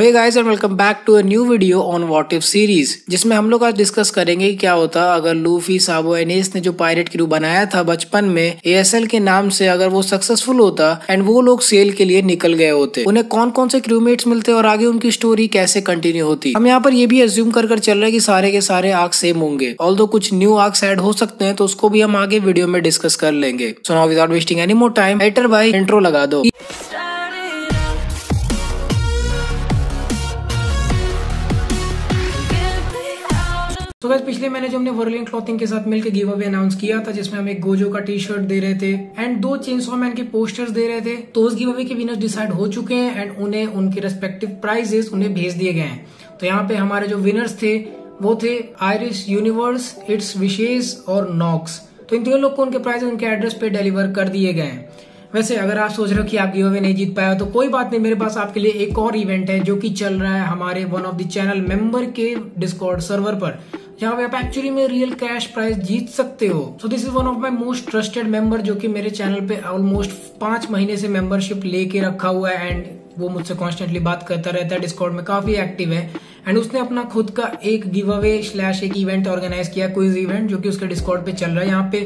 Hey guys and welcome back to a new video on what if series, जिसमें हम लोग आज discuss करेंगे कि क्या होता अगर लूफी, साबो एंड एस ने जो पायरेट क्रू बनाया था बचपन में एएसएल के नाम से, अगर वो सक्सेसफुल होता एंड वो लोग सेल के लिए निकल गए होते, उन्हें कौन कौन से क्रूमेट्स मिलते और आगे उनकी स्टोरी कैसे कंटिन्यू होती। हम यहाँ पर ये भी एज्यूम कर चल रहे हैं कि सारे के सारे आर्क सेम होंगे, ऑल्दो कुछ न्यू आर्क्स ऐड हो सकते हैं, तो उसको भी हम आगे वीडियो में डिस्कस कर लेंगे। So now without wasting any more time, writer भाई इंट्रो लगा दो। तो गाइस पिछले महीने जो हमने वर्लिंग क्लॉथिंग के साथ मिलकर गिव अवे अनाउंस किया था, जिसमें हम एक गोजो का टी शर्ट दे रहे थे एंड 2 चेनसॉ मैन के पोस्टर्स दे रहे थे, तो उस गिव अवे के विनर्स डिसाइड हो चुके हैं एंड उन्हें उनके रेस्पेक्टिव प्राइजेस उन्हें भेज दिए गए हैं। तो यहाँ पे हमारे जो विनर्स थे वो थे आयरिश यूनिवर्स, इट्स विशेष और नॉक्स। तो इन तीनों लोग को उनके प्राइज उनके एड्रेस पे डिलीवर कर दिए गए हैं। वैसे अगर आप सोच रहे हो कि आप गिव अवे नहीं जीत पाए तो कोई बात नहीं, मेरे पास आपके लिए एक और इवेंट है जो कि चल रहा है हमारे one of the channel member के डिस्कॉर्ड सर्वर पर, जहाँ पे आप एक्चुअली में रियल कैश प्राइज जीत सकते हो। So this is one of my most trusted member, जो कि मेरे चैनल पे ऑलमोस्ट 5 महीने से मेंबरशिप लेके रखा हुआ है एंड वो मुझसे कॉन्स्टेंटली बात करता रहता है, डिस्कॉर्ड में काफी एक्टिव है एंड उसने अपना खुद का एक गिव अवे / एक इवेंट ऑर्गेनाइज किया, क्विज इवेंट, जो कि उसके डिस्कॉर्ड पे चल रहा है। यहाँ पे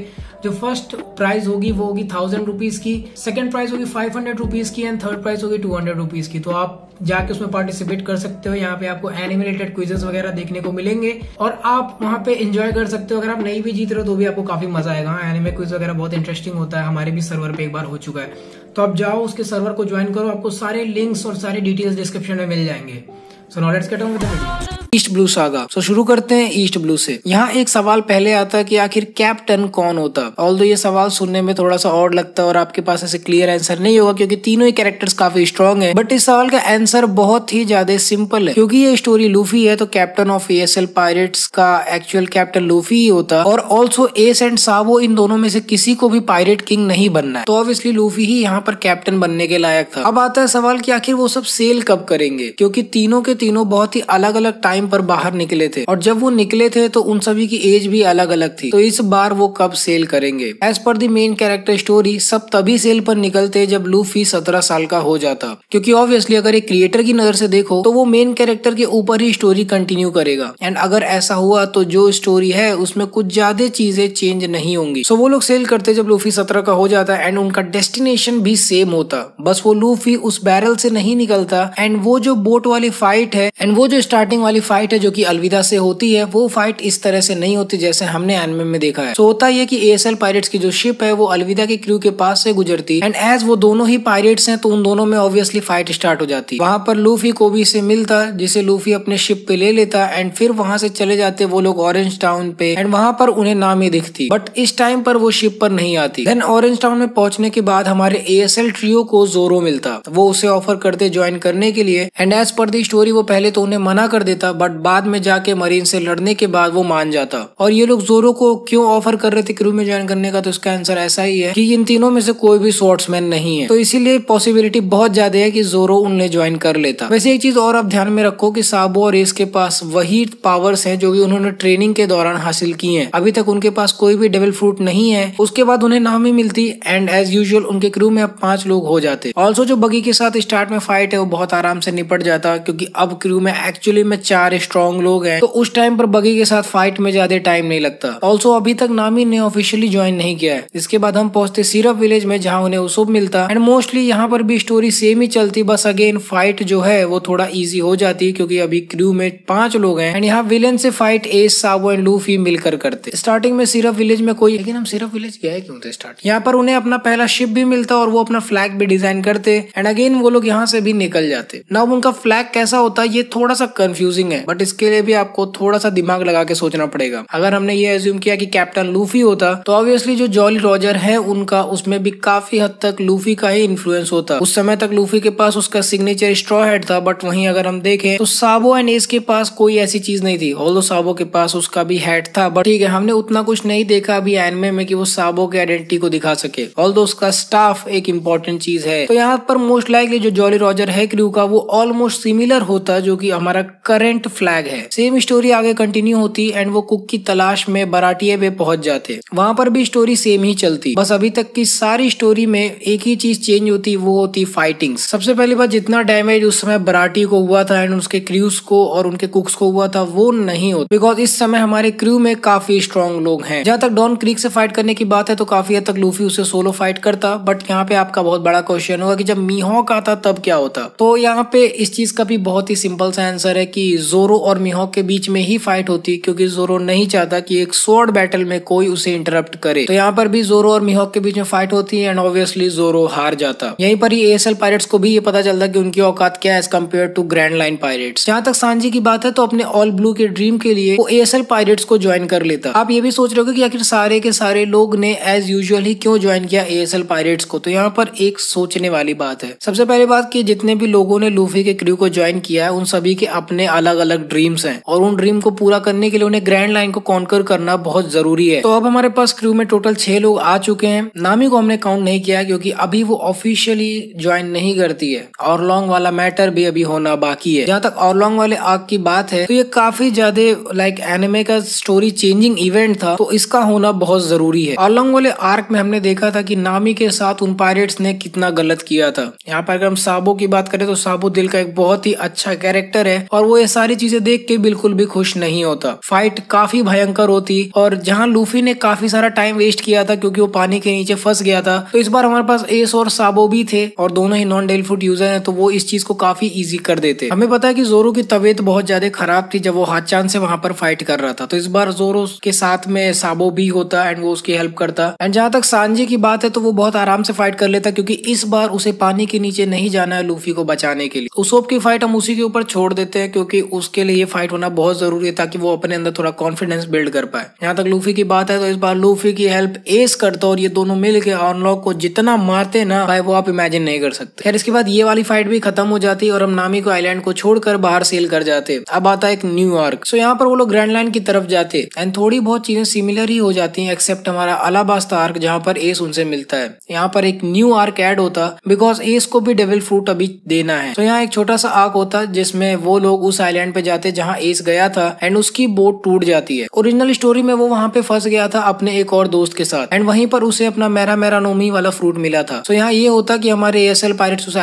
जो फर्स्ट प्राइज होगी वो होगी 1000 रुपीज की, सेकंड प्राइज होगी 500 रुपीज की एंड थर्ड प्राइज होगी 200 रुपीज की। तो आप जाके उसमें पार्टिसिपेट कर सकते हो। यहाँ पे आपको एनिमे रिलेटेड क्विजेस वगैरह देखने को मिलेंगे और आप वहाँ पे एंजॉय कर सकते हो। अगर आप नहीं भी जीत रहे हो तो भी आपको काफी मजा आएगा। एनिमे क्विज वगैरह बहुत इंटरेस्टिंग होता है, हमारे भी सर्वर पे एक बार हो चुका है। तो आप जाओ उसके सर्वर को ज्वाइन करो, आपको सारे लिंक्स और सारे डिटेल्स डिस्क्रिप्शन में मिल जाएंगे। So now let's get on with the video. East Blue saga. So शुरू करते हैं ईस्ट ब्लू से। यहाँ एक सवाल पहले आता है कि आखिर कैप्टन कौन होता। ऑल्दो ये सवाल सुनने में थोड़ा सा ऑड लगता है और आपके पास ऐसे क्लियर आंसर नहीं होगा क्योंकि तीनों ही कैरेक्टर्स काफी स्ट्रॉन्ग है, बट इस सवाल का आंसर बहुत ही ज्यादा सिंपल है। क्योंकि ये स्टोरी लूफी है तो कैप्टन ऑफ एएसएल पायरेट्स का एक्चुअल कैप्टन लूफी ही होता और ऑल्सो एस एंड साबो, इन दोनों में से किसी को भी पायरेट किंग नहीं बनना है, तो ऑब्वियसली लूफी ही यहाँ पर कैप्टन बनने के लायक था। अब आता है सवाल कि आखिर वो सब सेल कब करेंगे, क्योंकि तीनों के तीनों बहुत ही अलग अलग टाइम पर बाहर निकले थे और जब वो निकले थे तो उन सभी की एज भी अलग अलग थी। तो इस बार वो कब सेल करेंगे। एज पर दी मेन कैरेक्टर स्टोरी सब तभी सेल पर निकलते जब लूफी 17 साल का हो जाता, क्योंकि ऑब्वियसली अगर एक क्रिएटर की नजर से देखो तो वो मेन कैरेक्टर के ऊपर ही स्टोरी कंटिन्यू करेगा एंड अगर ऐसा हुआ तो जो स्टोरी है उसमें कुछ ज्यादा चीजें चेंज नहीं होंगी। सो वो लोग सेल करते जब लूफी 17 का हो जाता एंड उनका डेस्टिनेशन भी सेम होता, बस वो लूफी उस बैरल से नहीं निकलता एंड वो जो बोट वाली फाइट है एंड वो जो स्टार्टिंग वाली फाइट है जो कि अलविदा से होती है, वो फाइट इस तरह से नहीं होती जैसे हमने एनिमे में देखा है। तो होता है कि एएसएल पायरेट्स की जो शिप है वो अलविदा के क्रू के पास से गुजरती एंड एज वो दोनों ही पायरेट्स हैं तो उन दोनों में ऑब्वियसली फाइट स्टार्ट हो जाती। वहां पर लूफी कोबी से मिलता, जिसे लूफी अपने शिप पे ले लेता एंड फिर वहां से चले जाते वो लोग ऑरेंज टाउन पे एंड वहां पर उन्हें नामी दिखती, बट इस टाइम पर वो शिप पर नहीं आती। देन ऑरेंज टाउन में पहुंचने के बाद हमारे एएसएल ट्रियो को जोरो मिलता, वो उसे ऑफर करते ज्वाइन करने के लिए and as per the story वो पहले तो उन्हें मना कर देता, बट बाद में जाके मरीन से लड़ने के बाद वो मान जाता। और ये लोग जोरो को क्यों ऑफर कर रहे थे क्रू में ज्वाइन करने का, तो इसका आंसर ऐसा ही है कि इन तीनों में से कोई भी स्वॉर्ड्समैन नहीं है, तो इसीलिए पॉसिबिलिटी बहुत ज्यादा है कि जोरो उन्हें ज्वाइन कर लेता। वैसे एक चीज और आप ध्यान में रखो कि साबो और एस के पास वही पावर्स हैं जो कि उन्होंने ट्रेनिंग के दौरान हासिल की हैं। अभी तक उनके पास कोई भी डेविल फ्रूट नहीं है। उसके बाद उन्हें नामी मिलती एंड एज यूजुअल उनके क्रू में अब 5 लोग हो जाते। ऑल्सो जो बगी के साथ स्टार्ट में फाइट है वो बहुत आराम से निपट जाता, क्योंकि अब क्रू में एक्चुअली में 4 स्ट्रॉन्ग लोग हैं, तो उस टाइम पर बगी के साथ फाइट में ज्यादा टाइम नहीं लगता। ऑल्सो अभी तक नामी ने ऑफिशियली ज्वाइन नहीं किया है। इसके बाद हम पहुंचते सिरप विलेज में, जहां उन्हें उसुब मिलता एंड मोस्टली यहाँ पर भी स्टोरी सेम ही चलती, बस अगेन फाइट जो है वो थोड़ा इजी हो जाती क्योंकि अभी क्रू में 5 लोग हैं एंड यहाँ विलेन से fight S, Sabo and Luffy मिलकर करते। स्टार्टिंग में सिरप विलेज में कोई, लेकिन हम सिरप विलेज गए क्यों थे स्टार्ट। यहाँ पर उन्हें अपना पहला शिप भी मिलता और वो अपना फ्लैग भी डिजाइन करते एंड अगेन वो लोग यहाँ से भी निकल जाते। नाउ उनका फ्लैग कैसा होता है ये थोड़ा सा कंफ्यूजिंग है, बट इसके लिए भी आपको थोड़ा सा दिमाग लगा के सोचना पड़ेगा। अगर हमने ये एज्यूम किया कि कैप्टन लूफी होता तो ऑब्वियसली जो जॉली रॉजर है उनका, उसमें भी काफी हद तक लूफी का ही इन्फ्लुएंस होता। उस समय तक लूफी के पास उसका सिग्नेचर स्ट्रॉ हेड था, बट वहीं अगर हम देखें तो साबो एंड एस के पास कोई ऐसी चीज नहीं थी। ऑल्दो साबो के पास उसका भी हेड था, बट ठीक है हमने उतना कुछ नहीं देखा अभी एनिमे में कि वो साबो के आइडेंटिटी को दिखा सके। ऑल्दो उसका स्टाफ एक इम्पोर्टेंट चीज है। तो यहाँ पर मोस्ट लाइकली जो जॉली रॉजर है क्रू का वो ऑलमोस्ट सिमिलर होता, जो कि हमारा करंट प्रोजेक्ट फ्लैग है। सेम स्टोरी आगे कंटिन्यू होती एंड वो कुक की तलाश में बराटिया पे पहुंच जाते। वहां पर भी स्टोरी सेम ही चलती, बस अभी तक की सारी स्टोरी में एक ही चीज चेंज होती, वो होती फाइटिंग। सबसे पहली बात, जितना डैमेज उस समय बराटी को हुआ था एंड उसके क्रूज को और उनके कुक्स को हुआ था वो नहीं होता, बिकॉज इस समय हमारे क्रू में काफी स्ट्रॉन्ग लोग हैं। जहां तक डॉन क्रीक से फाइट करने की बात है तो काफी हद तक लूफी उससे सोलो फाइट करता, बट यहाँ पे आपका बहुत बड़ा क्वेश्चन होगा कि जब मीहॉक आता तब क्या होता। तो यहाँ पे इस चीज का भी बहुत ही सिंपल सा आंसर है कि जोरो और मीहॉक के बीच में ही फाइट होती, क्योंकि जोरो नहीं चाहता कि एक स्वॉर्ड बैटल में कोई उसे इंटरप्ट करे। तो यहाँ पर भी जोरो और मीहॉक के बीच में फाइट होती है एंड ऑब्वियसली जोरो हार जाता। यहीं पर ही एएसएल पायरेट्स को भी ये पता चलता कि उनकी औकात क्या है as compare to grand line pirates. जहां तक सांजी की बात है तो अपने ऑल ब्लू के ड्रीम के लिए वो एएसएल पायरेट्स को ज्वाइन कर लेता। आप ये भी सोच रहे हो कि आखिर सारे के सारे लोग ने एज यूजुअल ही क्यों ज्वाइन किया एएसएल पायरेट्स को। तो यहाँ पर एक सोचने वाली बात है। सबसे पहली बात कि जितने भी लोगों ने लूफी के क्रू को ज्वाइन किया है उन सभी के अपने अलग अलग ड्रीम्स हैं और उन ड्रीम को पूरा करने के लिए उन्हें ग्रैंड लाइन को कॉन्कर करना बहुत जरूरी है। तो अब हमारे पास क्रू में टोटल 6 लोग आ चुके हैं। नामी को हमने काउंट नहीं किया क्योंकि अभी वो ऑफिशियली ज्वाइन नहीं करती है। ऑरलोंग वाला मैटर भी अभी होना बाकी है। जहाँ तक ऑरलोंग वाले आर्क की बात है तो ये काफी ज्यादा लाइक एनिमे का स्टोरी चेंजिंग इवेंट था, तो इसका होना बहुत जरूरी है। ऑरलोंग वाले आर्क में हमने देखा था कि नामी के साथ उन पायरेट्स ने कितना गलत किया था। यहाँ पर अगर हम साबो की बात करें तो साबो दिल का एक बहुत ही अच्छा कैरेक्टर है और वो ये सारी चीजें देख के बिल्कुल भी खुश नहीं होता। फाइट काफी भयंकर होती और जहाँ लूफी ने काफी सारा टाइम वेस्ट किया था क्योंकि वो पानी के नीचे फंस गया था, तो इस बार हमारे पास एस और साबो भी थे और दोनों ही नॉन डेल फूड यूजर हैं, तो वो इस चीज को काफी इजी कर देते। हमें पता है कि जोरो की तबीयत बहुत ज्यादा खराब थी जब वो हाथ-चांद से वहां पर फाइट कर रहा था, तो इस बार जोरो के साथ में साबो भी होता एंड वो उसकी हेल्प करता। एंड जहां तक सांजी की बात है तो वो बहुत आराम से फाइट कर लेता क्योंकि इस बार उसे पानी के नीचे नहीं जाना है लूफी को बचाने के लिए। उसोप की फाइट हम उसी के ऊपर छोड़ देते हैं क्योंकि उसके लिए ये फाइट होना बहुत जरूरी है ताकि वो अपने अंदर थोड़ा कॉन्फिडेंस बिल्ड कर पाए। यहाँ तक लूफी की बात है तो इस बार लूफी की हेल्प एस करता और ये दोनों मिलकर ऑनलॉक को जितना मारते ना भाई वो आप इमेजिन नहीं कर सकते। खैर इसके बाद ये वाली फाइट भी खत्म हो जाती और हम नामी को आइलैंड को छोड़कर बाहर सेल कर जाते। अब आता है एक न्यू आर्क। सो यहाँ पर वो लोग ग्रैंड लाइन की तरफ जाते एंड थोड़ी बहुत चीजें सिमिलर ही हो जाती हैं एक्सेप्ट हमारा अलाबास्ता आर्क जहाँ पर एस उनसे मिलता है। यहाँ पर एक न्यू आर्क ऐड होता बिकॉज एस को भी डेविल फ्रूट अभी देना है। तो यहाँ एक छोटा सा आर्क होता जिसमें वो लोग उस आइलैंड पे जाते जहाँ एस गया था एंड उसकी बोट टूट जाती है। ओरिजिनल स्टोरी में वो वहाँ पे फंस गया था अपने एक और दोस्त के साथ एंड वहीं पर उसे अपना मेरा मेरा नोमी वाला फ्रूट मिला था। सो यहाँ ये होता कि हमारे एएसएल पायरेट्स उस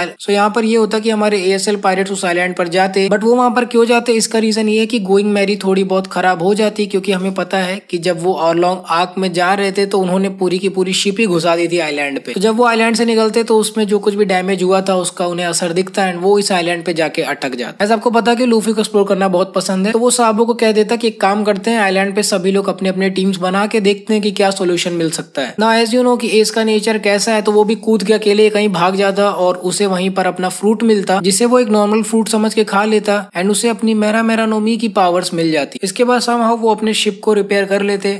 आइलैंड पर जाते, बट वो वहाँ पर क्यों जाते इसका रीजन ये है कि गोइंग मैरी थोड़ी बहुत खराब हो जाती क्योंकि हमें पता है कि जब वो ऑरलोंग आर्क में जा रहे थे तो उन्होंने पूरी की पूरी शिप ही घुसा दी थी आइलैंड पे। तो जब वो आइलैंड से निकलते तो उसमें जो कुछ भी डैमेज हुआ था उसका उन्हें असर दिखता एंड वो इस आइलैंड पे जाके अटक जाता। ऐसा आपको पता कि लूफी को एक्सप्लोर करना बहुत पसंद है, तो वो साबो को कह देता कि एक काम करते हैं आइलैंड पे सभी लोग अपने अपने टीम्स बना के देखते हैं कि क्या सोल्यूशन मिल सकता है ना। एज यू नो कि एस का नेचर कैसा है, तो वो भी कूद के अकेले कहीं भाग जाता और उसे वहीं पर अपना फ्रूट मिलता जिसे वो एक नॉर्मल फ्रूट समझ के खा लेता एंड उसे अपनी मेरा मेरा नोमी की पावर्स मिल जाती। इसके बाद समहाउ वो अपने शिप को रिपेयर कर लेते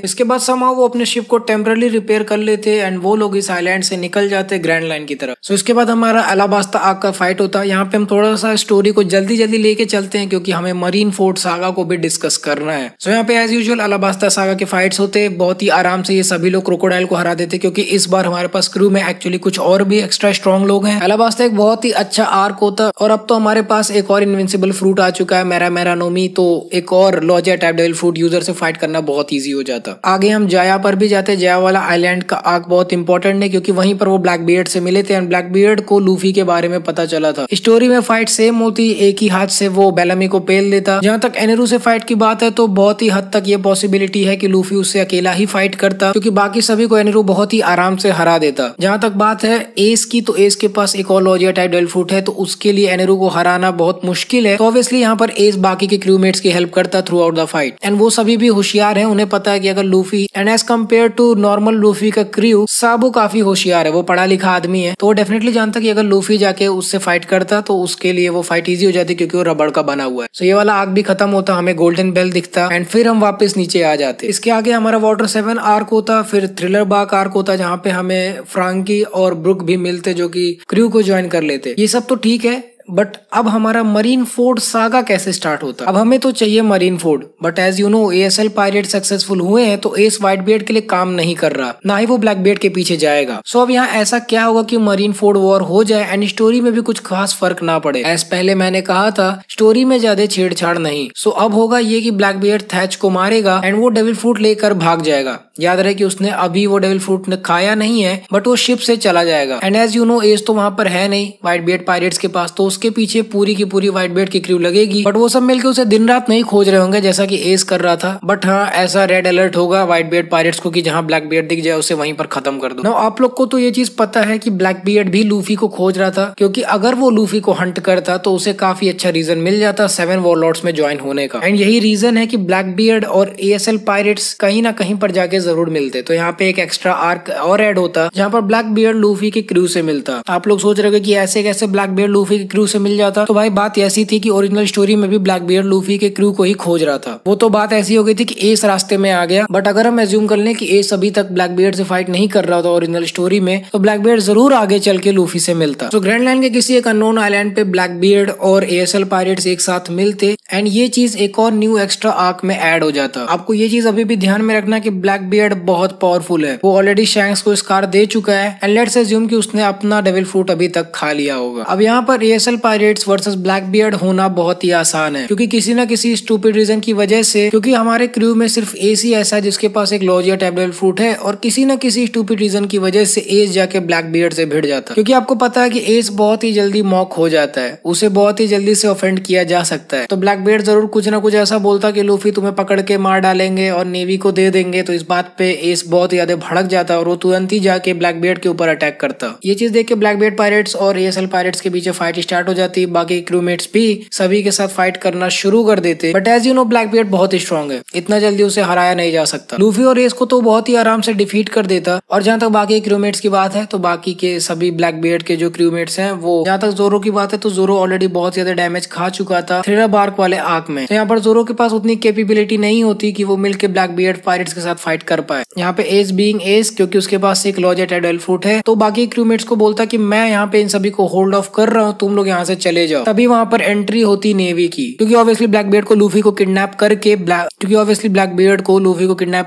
टेम्पररी रिपेयर कर लेते एंड वो लोग इस आइलैंड से निकल जाते ग्रैंड लाइन की तरफ। सो इसके बाद हमारा अलाबास्ता आर्क का फाइट होता। यहाँ पे हम थोड़ा सा स्टोरी को जल्दी जल्दी लेके चलते हैं क्योंकि हमें मरीन फोर्ट सागा को भी डिस्कस करना है। सो यहाँ पे एज यूजुअल अलाबास्ता सागा के फाइट्स होते, बहुत ही आराम से ये सभी लोग क्रोकोडाइल को हरा देते क्योंकि इस बार हमारे पास क्रू में एक्चुअली कुछ और भी एक्स्ट्रा स्ट्रॉन्ग लोग हैं। अलाबास्ता एक बहुत ही अच्छा आर्क होता और अब तो हमारे पास एक और इनविंसिबल फ्रूट आ चुका है मेरा मेरा नोमी, तो एक और लॉजिया टाइप डेविल फ्रूट यूजर से फाइट करना बहुत ईजी हो जाता। आगे हम जाया पर भी जाते। जाया वाला आइलैंड का आर्क बहुत इंपॉर्टेंट है क्योंकि वहीं पर वो ब्लैक बियर्ड से मिले थे एंड ब्लैक बियर्ड को लूफी के बारे में पता चला था। स्टोरी में फाइट सेम होती, एक ही हाथ से वो बेलमी को पेल देता। जहाँ तक एनेरू से फाइट की बात है तो बहुत ही हद तक ये पॉसिबिलिटी है कि लूफी उससे अकेला ही फाइट करता क्योंकि बाकी सभी को एनेरू बहुत ही आराम से हरा देता। जहाँ तक बात है एस की, तो एस के पास एक और लॉजिया टाइप डेविल फ्रूट है तो उसके लिए एनेरू को हराना बहुत मुश्किल है। तो ऑब्वियसली यहाँ पर एस बाकी के क्रूमेट्स की हेल्प करता through out the fight and वो सभी भी होशियार है। उन्हें पता है कि अगर Luffy and as compare to normal Luffy का क्रू, साबो काफी होशियार है, वो पढ़ा लिखा आदमी है, तो वो डेफिनेटली जानता कि अगर लूफी जाके उससे फाइट करता तो उसके लिए वो फाइट इजी हो जाती क्योंकि वो रबड़ का बना हुआ है। सो ये वाला आर्क भी खत्म होता, हमें गोल्डन बेल दिखता एंड फिर हम वापस नीचे आ जाते। इसके आगे हमारा वाटर 7 आर्क होता, फिर थ्रिलर बाग आर्क होता जहाँ पे हमें फ्रांकी और ब्रुक भी मिलते जो कि क्रू को ज्वाइन कर लेते। ये सब तो ठीक है बट अब हमारा मरीन फोर्ड सागा कैसे स्टार्ट होता? अब हमें तो चाहिए marine ford, but as you know ASL pirate successful हुए हैं तो एस व्हाइट बियर्ड के लिए काम नहीं कर रहा, ना ही वो ब्लैक बियर्ड के पीछे जाएगा। सो अब यहाँ ऐसा क्या होगा कि मरीन फोर्ड वॉर हो जाए एंड स्टोरी में भी कुछ खास फर्क ना पड़े। एज पहले मैंने कहा था स्टोरी में ज्यादा छेड़छाड़ नहीं। सो अब होगा ये कि ब्लैक बियर्ड थैच को मारेगा एंड वो डेविल फ्रूट लेकर भाग जाएगा। याद रहे कि उसने अभी वो डेविल फ्रूट ने खाया नहीं है, बट वो शिप से चला जाएगा। And as you know Ace तो वहां पर है नहीं व्हाइट बियर्ड पायरेट्स के पास, तो उसके पीछे पूरी की पूरी व्हाइट बियर्ड की क्रू लगेगी। बट वो सब मिलकर उसे दिन रात नहीं खोज रहे होंगे जैसा कि एस कर रहा था। बट हाँ, ऐसा रेड अलर्ट होगा व्हाइट बियर्ड पायरेट्स को कि जहां ब्लैक बियर्ड दिख जाए उसे वहीं पर खत्म कर दो। आप लोग को तो ये चीज पता है कि ब्लैक बियर्ड भी लूफी को खोज रहा था, क्योंकि अगर वो लूफी को हंट करता तो उसे काफी अच्छा रीजन मिल जाता 7 वॉरलॉर्ड्स में ज्वाइन होने का। एंड यही रीजन है कि ब्लैक बियर्ड और एएसएल पायरेट्स कहीं ना कहीं पर जाके जरूर मिलते। तो यहाँ पे एक एक्स्ट्रा आर्क और ऐड होता जहाँ पर ब्लैक बियर्ड लूफी की क्रू से मिलता। आप लोग सोच रहे कि ऐसे कैसे ब्लैक बियर्ड लूफी की क्रू से मिल जाता? तो भाई बात ऐसी थी कि ओरिजिनल स्टोरी में भी ब्लैक बियर्ड लूफी के क्रू को ही खोज रहा था। वो तो बात ऐसी हो गई थी कि एस रास्ते में आ गया, बट अगर हम एज्यूम कर लें कि एस अभी तक ब्लैक बियर्ड से फाइट नहीं कर रहा था ओरिजिनल स्टोरी में, तो ब्लैक बियर्ड जरूर आगे चल के लूफी से मिलता। तो ग्रैंड लाइन के किसी एक अननोन आइलैंड पे ब्लैक बियर्ड और एएसएल पायरेट्स एक साथ मिलते एंड ये चीज एक और न्यू एक्स्ट्रा आर्क में ऐड हो जाता। आपको ये चीज अभी भी ध्यान में रखना कि ब्लैक बियर्ड बहुत पावरफुल है। वो ऑलरेडी शैंक्स को स्कार दे चुका है एंड लेट्स अज्यूम कि उसने अपना डेविल फ्रूट अभी तक खा लिया होगा। अब यहाँ पर ASL pirates versus black beard होना बहुत ही आसान है, क्योंकि किसी न किसी स्टूपिड रीजन की वजह से, क्योंकि हमारे क्रू में सिर्फ एस ही ऐसा है जिसके पास एक लॉजिया टाइप डेविल फ्रूट है, और किसी न किसी स्टूपिड रीजन की वजह से एस जाके ब्लैक बियर्ड से भिड़ जाता है। क्योंकि आपको पता है कि एस बहुत ही जल्दी मॉक हो जाता है, उसे बहुत ही जल्दी से ऑफेंड किया जा सकता है। तो ब्लैक बियर्ड जरूर कुछ ना कुछ ऐसा बोलता कि लूफी तुम्हें पकड़ के मार डालेंगे और नेवी को दे देंगे। तो इस बात पे एस बहुत ज्यादा भड़क जाता और वो तुरंत ही जाके ब्लैक बियर्ड के ऊपर अटैक करता। ये चीज देख के ब्लैक बियर्ड पायरेट्स और एएसएल पायरेट्स के बीच फाइट स्टार्ट हो जाती। बाकी क्रूमेट्स भी सभी के साथ फाइट करना शुरू कर देते। But as you know black beard बहुत ही स्ट्रॉन्ग है, इतना जल्दी उसे हराया नहीं जा सकता। लूफी और एस को तो बहुत ही आराम से डिफीट कर देता। और जहां तक बाकी क्रूमेट्स की बात है, तो बाकी के सभी ब्लैक बियर्ड के जो क्रूमेट्स हैं, वो जहां तक जोरो की बात है तो जोरो ऑलरेडी बहुत ज्यादा डैमेज खा चुका था थ्रिलर बार्क वाले आर्क में। तो यहाँ पर जोरो के पास उतनी कैपेबिलिटी नहीं होती कि वो मिलकर ब्लैक बियर्ड पायरेट्स के साथ फाइट कर पाए। यहाँ पे एस बीइंग एस, क्योंकि उसके पास एक लॉजिया टाइप डेविल फ्रूट है, तो बाकी क्रूमेट्स को बोलता कि मैं यहाँ पे इन सभी को होल्ड ऑफ कर रहा हूँ, तुम लोग यहाँ से चले जाओ। तभी वहां पर एंट्री होती नेवी की, क्योंकि ऑब्वियसली ब्लैक बियर्ड को लूफी को किडनैप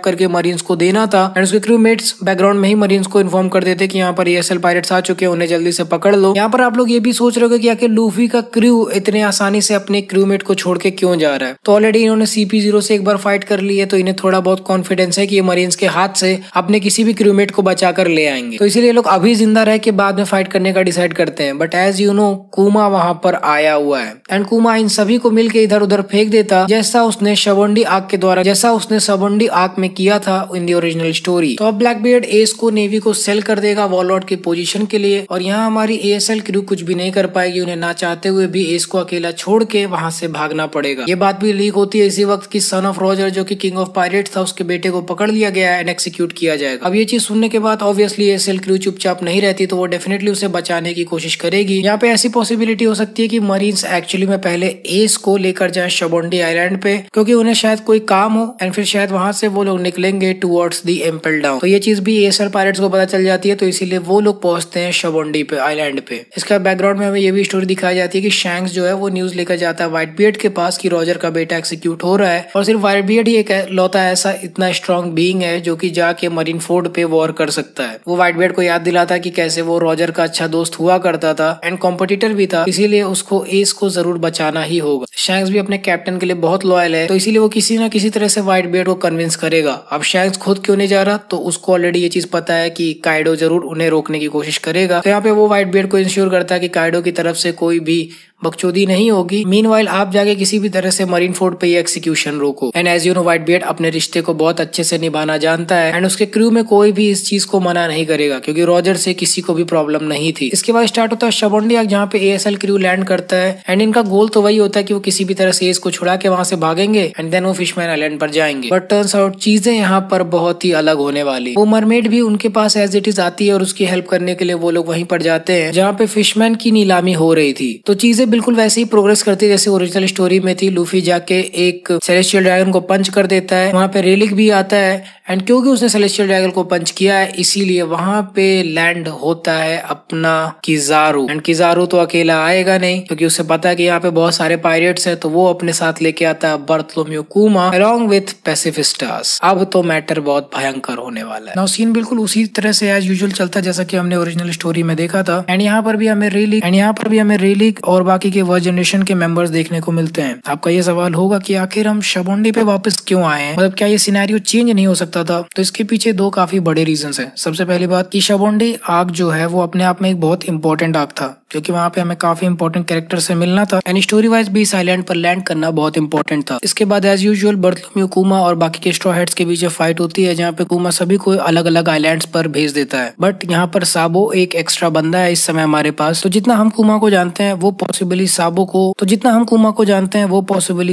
करके मरीन्स को देना था। एंड उसके क्रूमेट्स बैकग्राउंड में ही मरीन्स को इन्फॉर्म कर देते कि यहाँ पर एएसएल पायरेट्स आ चुके हैं, उन्हें जल्दी से पकड़ लो। यहाँ पर आप लोग ये भी सोच रहे हो कि आखिर लूफी का क्रू इतने आसानी से अपने क्रूमेट को छोड़ के क्यों जा रहा है? तो ऑलरेडी इन्होंने CP0 से एक बार फाइट कर ली है, तो इन्हें थोड़ा बहुत कॉन्फिडेंस है कि ये मरीन्स के हाथ से अपने किसी भी क्रूमेट को बचा कर ले आएंगे। तो इसीलिए लोग अभी जिंदा रह के बाद में फाइट करने का डिसाइड करते हैं। बट एज यू नो कुमा वहां पर आया हुआ है एंड कुमा इन सभी को मिलकर इधर उधर फेंक देता, जैसा उसने शबंडी आर्क में किया था इन दी ओरिजिनल स्टोरी। तो अब ब्लैक बियर्ड एस को नेवी को सेल कर देगा वॉरलॉर्ड की पोजीशन के लिए, और यहाँ हमारी एएसएल क्रू कुछ भी नहीं कर पाएगी। उन्हें ना चाहते हुए भी एस को अकेला छोड़ के वहां से भागना पड़ेगा। ये बात भी लीक होती है इसी वक्त कि सन ऑफ रॉजर जो कि किंग ऑफ पायरेट्स था, उसके बेटे को पकड़ लिया गया है एंड एक्सिक्यूट किया जाएगा। अब ये चीज सुनने के बाद ऑब्वियसली एएसएल क्रू चुपचाप नहीं रहती, तो वो डेफिनेटली उसे बचाने की कोशिश करेगी। यहाँ पे ऐसी पॉसिबिलिटी हो सकती है कि मरीन्स एक्चुअली में पहले एस को लेकर जाए शबोंडी आइलैंड पे, क्योंकि उन्हें शायद कोई काम हो एंड फिर शायद वहां से वो लोग निकलेंगे टुवर्ड्स दी इम्पेल डाउन। तो ये चीज भी एएसएल पायरेट्स को पता चल जाती है, तो इसीलिए वो लोग पहुंचते हैं शबोंडी पे आइलैंड पे। इसका बैकग्राउंड में हमें ये भी स्टोरी दिखाई जाती है कि शैंक्स जो है वो न्यूज लेकर जाता है व्हाइट बियर्ड के पास कि रॉजर का बेटा एक्सिक्यूट हो रहा है, और सिर्फ व्हाइट बियर्ड ही एक लौता ऐसा इतना स्ट्रॉन्ग बीइंग है जो कि जाके मरीन फोर्ड पे वॉर कर सकता है। वो व्हाइट बियर्ड को याद दिलाता कि कैसे वो रॉजर का अच्छा दोस्त हुआ करता था एंड कॉम्पिटिटर भी था, इसीलिए उसको एस को जरूर बचाना ही होगा। शैंक्स भी अपने कैप्टन के लिए बहुत लॉयल है, तो इसीलिए वो किसी न किसी तरह से व्हाइट बियर्ड को कन्विंस करेगा। अब शैंक्स खुद क्यों नहीं जा रहा, तो उसको ऑलरेडी ये चीज पता है कि काइडो जरूर उन्हें रोकने की कोशिश करेगा। तो यहाँ पे वो व्हाइट बियर्ड को इंश्योर करता है कि काइडो की तरफ से कोई भी बकचोदी नहीं होगी। मीनवाइल आप जाके किसी भी तरह से मरीन फोर्ड पे ये एक्सिक्यूशन रोको। And as you know white beard अपने रिश्ते को बहुत अच्छे से निभाना जानता है एंड उसके क्रू में कोई भी इस चीज को मना नहीं करेगा, क्योंकि रॉजर से किसी को भी प्रॉब्लम नहीं थी। इसके बाद स्टार्ट होता है शबोंडी आर्क, जहाँ पे एएसएल क्रू लैंड करता है एंड इनका गोल तो वही होता है कि वो किसी भी तरह से एस को छुड़ा के वहां से भागेंगे एंड देन वो फिशमैन आइलैंड पर जाएंगे। बट टर्न्स आउट चीजें यहाँ पर बहुत ही अलग होने वाली। वो मरमेड भी उनके पास एज इट इज आती है और उसकी हेल्प करने के लिए वो लोग वहीं पर जाते हैं जहाँ पे फिशमैन की नीलामी हो रही थी। तो चीजें से बिल्कुल वैसे ही प्रोग्रेस करती है जैसे ओरिजिनल स्टोरी में थी। लूफी जाके एक सेलेस्टियल ड्रैगन को पंच कर देता है, वहां पे रेलिक भी आता है एंड क्योंकि उसने सेलेस्टियल ड्रैगन को पंच किया है इसीलिए वहां पे लैंड होता है अपना किजारू। एंड किजारू तो अकेला आएगा नहीं क्योंकि उसे पता है कि यहाँ पे बहुत सारे पायरेट्स हैं, तो वो अपने साथ लेके आता है बर्थलोम्यू कुमा अलॉन्ग विथ पैसिफिस्टास। अब तो मैटर बहुत भयंकर होने वाला है। नाउ सीन बिल्कुल उसी तरह से एज यूजुअल चलता है जैसा कि हमने ओरिजिनल स्टोरी में देखा था। एंड यहाँ पर भी हमें रेलिक और बाकी के वर्ल्ड जनरेशन के मेंबर्स देखने को मिलते हैं। आपका ये सवाल होगा कि आखिर हम शाबोंडी पे वापस क्यों आए हैं, मतलब क्या ये सिनेरियो चेंज नहीं हो सकता था? तो इसके पीछे दो काफी बड़े रीजंस हैं। सबसे पहली बात कि शाबोंडी आर्क जो है वो अपने आप में एक बहुत इंपॉर्टेंट आर्क था क्योंकि वहाँ पे हमें काफी इंपॉर्टेंट कैरेक्टर से मिलना था एंड स्टोरी वाइज भी इस आइलैंड पर लैंड करना बहुत इंपॉर्टेंट था। इसके बाद एज यूजुअल बर्थलोम्यू कुमा और बाकी के स्ट्रॉ हेड्स के बीच फाइट होती है जहाँ पे कुमा सभी को अलग अलग आइलैंड्स पर भेज देता है। बट यहाँ पर साबो एक एक्स्ट्रा बंदा है इस समय हमारे पास, तो जितना हम कुमा को जानते हैं वो पॉसिबली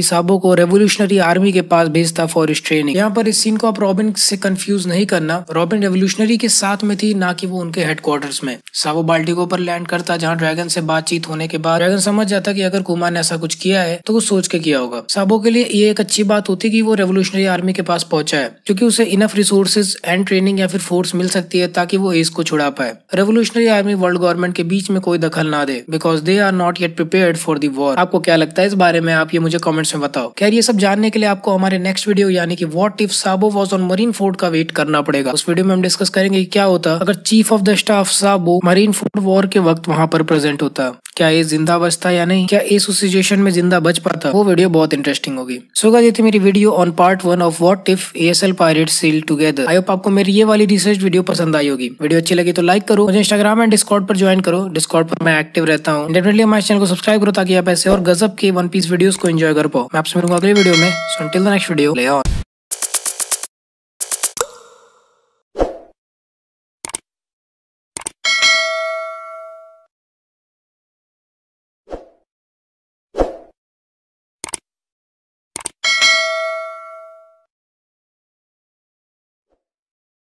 साबो को रेवोल्यूशनरी आर्मी के पास भेजता फॉर इस ट्रेनिंग। यहाँ पर इस सीन को आप रॉबिन से कंफ्यूज नहीं करना, रॉबिन रेवोल्यूशनरी के साथ में थी ना कि वो उनके हेडक्वार्टर्स में। साबो बाल्टिको पर लैंड करता जहाँ ड्रैगन से बातचीत होने के बाद ड्रैगन समझ जाता कि अगर कुमा ने ऐसा कुछ किया है तो वो सोच के किया होगा। साबो के लिए ये एक अच्छी बात होती कि वो रेवोल्यूशनरी आर्मी के पास पहुंचा है क्योंकि उसे इनफ रिसोर्सेज एंड ट्रेनिंग या फिर फोर्स मिल सकती है ताकि वो एस को छुड़ा पाए। रेवोल्यूशनरी आर्मी वर्ल्ड गवर्नमेंट के बीच में कोई दखल ना दे because they are not yet prepared for the war. आपको क्या लगता है इस बारे में, आप ये मुझे कमेंट्स में बताओ। खैर ये सब जानने के लिए आपको हमारे नेक्स्ट वीडियो यानी कि what if Sabo was on Marineford का वेट करना पड़ेगा। उस वीडियो में हम डिस्कस करेंगे कि क्या होता अगर chief of the staff Sabo Marineford war के वक्त वहां पर प्रेजेंट होता, क्या ये जिंदा बचता या नहीं, क्या इस सिचुएशन में जिंदा बच पाता। वो वीडियो बहुत इंटरेस्टिंग होगी। सो गाइस ये थी मेरी video on part 1 of what if ASL pirates sail together. I hope आपको मेरी ये वाली रिसर्च वीडियो पसंद आई होगी। वीडियो अच्छी लगी तो लाइक करो, मुझे इंस्टाग्राम एंड डिस्कॉर्ड पर ज्वाइन करो, डिस्कॉर्ड पर मैं एक्टिव रहता हूँ। डेफिनेटली हमारे चैनल को सब्सक्राइब करो ताकि आप ऐसे और गजब के वन पीस वीडियोस को एंजॉय कर पाओ। मैं आपसे मिलूंगा अगले वीडियो में। So until the next video, play on.